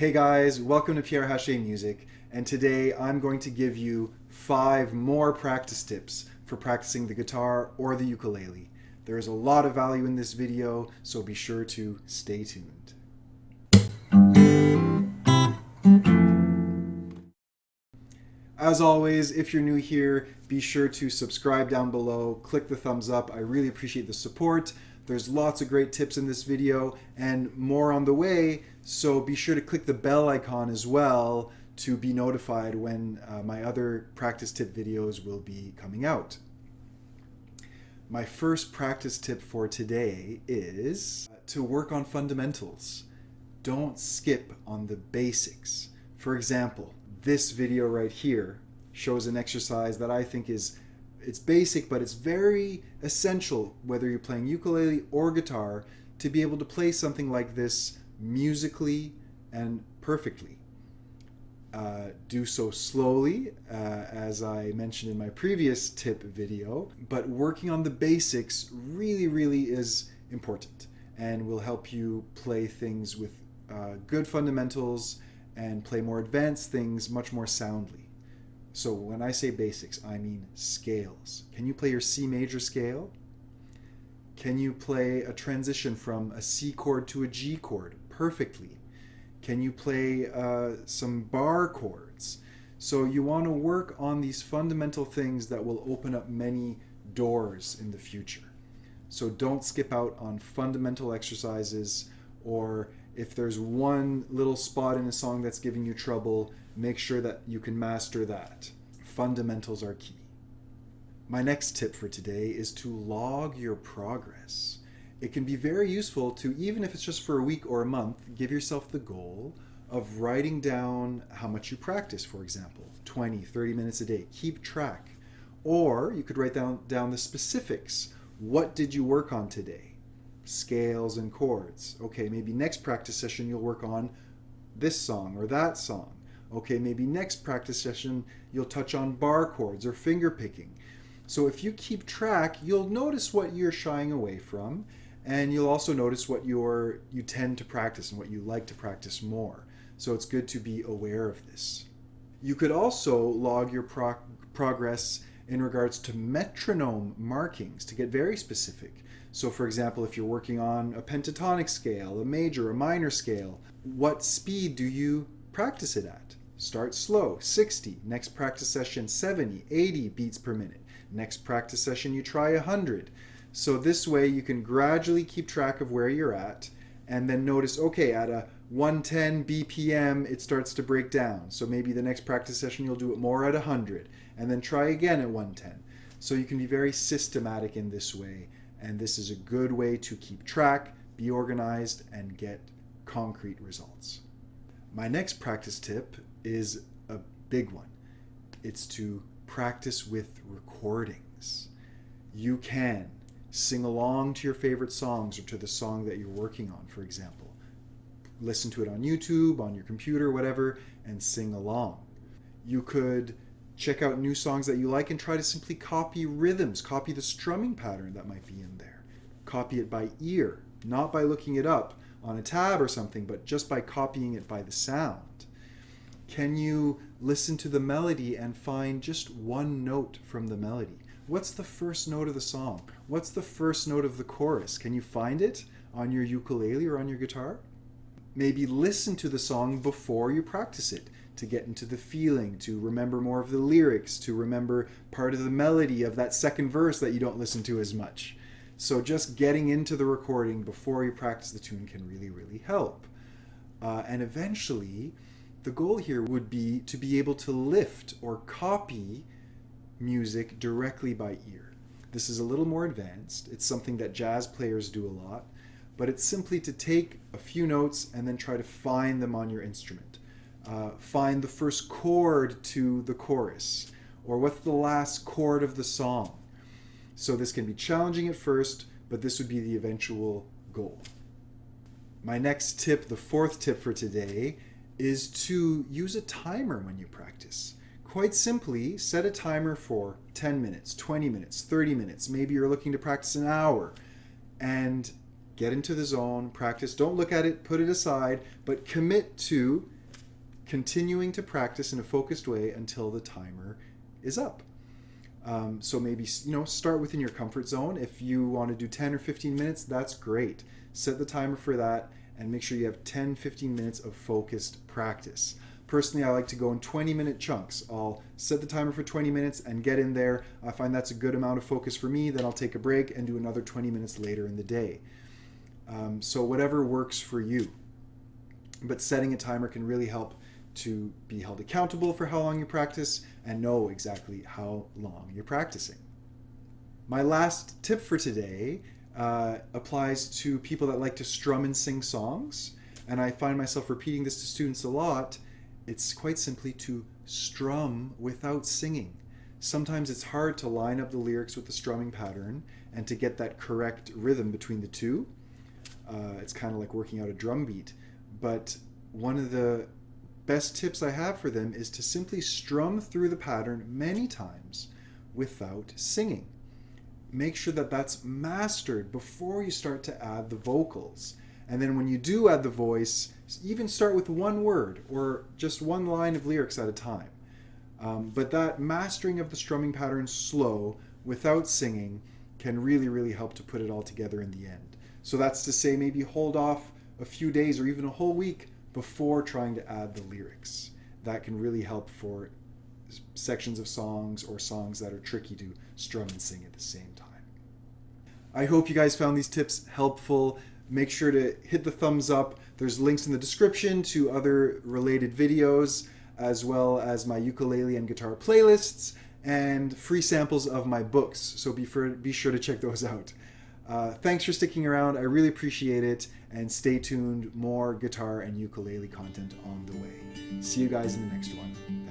Hey guys, welcome to Pierre Haché Music, and today I'm going to give you 5 more practice tips for practicing the guitar or the ukulele. There is a lot of value in this video, so be sure to stay tuned. As always, if you're new here, be sure to subscribe down below, click the thumbs up. I really appreciate the support. There's lots of great tips in this video and more on the way, so be sure to click the bell icon as well to be notified when my other practice tip videos will be coming out. My first practice tip for today is to work on fundamentals. Don't skip on the basics. For example, this video right here shows an exercise that I think it's basic, but it's very essential, whether you're playing ukulele or guitar, to be able to play something like this musically and perfectly. Do so slowly, as I mentioned in my previous tip video, but working on the basics really is important and will help you play things with good fundamentals and play more advanced things much more soundly. So when I say basics, I mean scales. Can you play your C major scale? Can you play a transition from a C chord to a G chord perfectly? Can you play some bar chords? So you want to work on these fundamental things that will open up many doors in the future. So don't skip out on fundamental exercises, or if there's one little spot in a song that's giving you trouble, make sure that you can master that. Fundamentals are key. My next tip for today is to log your progress. It can be very useful to, even if it's just for a week or a month, give yourself the goal of writing down how much you practice, for example, 20, 30 minutes a day. Keep track. Or you could write down the specifics. What did you work on today? Scales and chords. Okay, maybe next practice session you'll work on this song or that song. Okay, maybe next practice session you'll touch on bar chords or finger picking. So if you keep track, you'll notice what you're shying away from, and you'll also notice what you tend to practice and what you like to practice more. So it's good to be aware of this. You could also log your progress in regards to metronome markings to get very specific. So for example, if you're working on a pentatonic scale, a major, a minor scale, what speed do you practice it at? Start slow, 60. Next practice session, 70, 80 beats per minute. Next practice session, you try 100. So this way you can gradually keep track of where you're at and then notice, okay, at a 110 BPM, it starts to break down. So maybe the next practice session, you'll do it more at 100 and then try again at 110. So you can be very systematic in this way. And this is a good way to keep track, be organized, and get concrete results. My next practice tip is a big one. It's to practice with recordings. You can sing along to your favorite songs or to the song that you're working on, for example. Listen to it on YouTube, on your computer, whatever, and sing along. You could check out new songs that you like and try to simply copy rhythms, copy the strumming pattern that might be in there. Copy it by ear, not by looking it up on a tab or something, but just by copying it by the sound. Can you listen to the melody and find just one note from the melody? What's the first note of the song? What's the first note of the chorus? Can you find it on your ukulele or on your guitar? Maybe listen to the song before you practice it to get into the feeling, to remember more of the lyrics, to remember part of the melody of that second verse that you don't listen to as much. So just getting into the recording before you practice the tune can really help. And eventually, the goal here would be to be able to lift or copy music directly by ear. This is a little more advanced. It's something that jazz players do a lot, but it's simply to take a few notes and then try to find them on your instrument. Find the first chord to the chorus, or what's the last chord of the song. So this can be challenging at first, but this would be the eventual goal. My next tip, the fourth tip for today, is to use a timer when you practice. Quite simply, set a timer for 10 minutes, 20 minutes, 30 minutes. Maybe you're looking to practice an hour, and get into the zone, practice. Don't look at it, put it aside, but commit to continuing to practice in a focused way until the timer is up. So maybe, start within your comfort zone. If you want to do 10 or 15 minutes, that's great. Set the timer for that and make sure you have 10-15 minutes of focused practice. Personally, I like to go in 20-minute chunks. I'll set the timer for 20 minutes and get in there. I find that's a good amount of focus for me. Then I'll take a break and do another 20 minutes later in the day. So whatever works for you. But setting a timer can really help to be held accountable for how long you practice and know exactly how long you're practicing. My last tip for today applies to people that like to strum and sing songs. And I find myself repeating this to students a lot. It's quite simply to strum without singing. Sometimes it's hard to line up the lyrics with the strumming pattern and to get that correct rhythm between the two. It's kind of like working out a drum beat. But one of the best tips I have for them is to simply strum through the pattern many times without singing. Make sure that that's mastered before you start to add the vocals. And then when you do add the voice, even start with one word or just one line of lyrics at a time. But that mastering of the strumming pattern slow without singing can really, really help to put it all together in the end. So that's to say, maybe hold off a few days or even a whole week before trying to add the lyrics. That can really help for sections of songs or songs that are tricky to strum and sing at the same time. I hope you guys found these tips helpful. Make sure to hit the thumbs up. There's links in the description to other related videos, as well as my ukulele and guitar playlists and free samples of my books. So be sure to check those out. Thanks for sticking around. I really appreciate it. And stay tuned. More guitar and ukulele content on the way. See you guys in the next one.